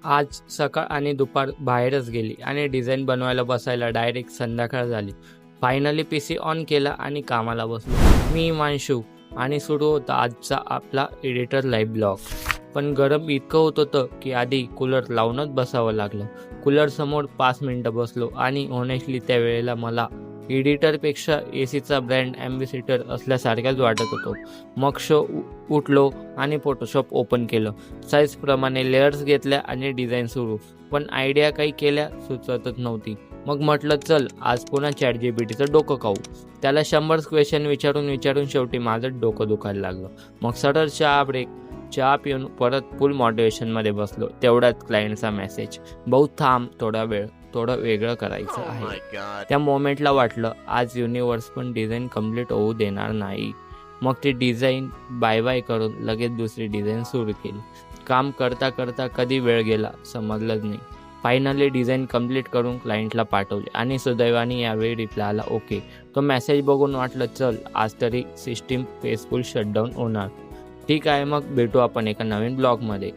आज सकाळ आणि दुपार बाहेरच गेली आणि डिझाईन बनवायला बसायला डायरेक्ट संध्याकाळ झाली. फायनली पीसी ऑन केला आणि कामाला बसलो. मी हिमांशू आणि सुरू होता आजचा आपला एडिटर लाईव्ह ब्लॉग. पण गरम इतकं होत होतं की आधी कूलर लावूनच बसावं लागलं. कूलरसमोर 5 मिनटं बसलो आणि होनेस्टली त्यावेळेला मला एडिटरपेक्षा एसीचा ब्रँड ॲम्बेसिडर असल्यासारखाच वाटत होतो. मग उठलो आणि फोटोशॉप ओपन केलं. साईजप्रमाणे लेयर्स घेतल्या आणि डिझाईन सुरू. पण आयडिया काही केल्या सुचतच नव्हती. मग म्हटलं चल आज पुन्हा ChatGPTचं डोकं खाऊ. त्याला 100 क्वेश्चन विचारून शेवटी माझं डोकं दुखायला लागलं. मग सरळ चहा पिऊन परत फुल मोटिवेशनमध्ये बसलो. तेवढ्यात क्लायंटचा मेसेज, भाऊ थांब थोडं वेगळं करायचं आहे. त्या मोमेंटला वाटलं आज युनिवर्स पण डिझाईन कम्प्लीट होऊ देणार नाही. मग ती डिझाईन बाय करून लगेच दुसरी डिझाईन सुरू केली. काम करता करता कधी वेळ गेला समजलंच नाही. फायनली डिझाईन कम्प्लीट करून क्लायंटला पाठवले आणि सुदैवाने यावेळी रिप्लाय आला ओके. तो मेसेज बघून वाटलं चल आज तरी सिस्टीम फेसफुल शटडाऊन होणार. ठीक आहे, मग भेटू आपण एका नवीन ब्लॉगमध्ये.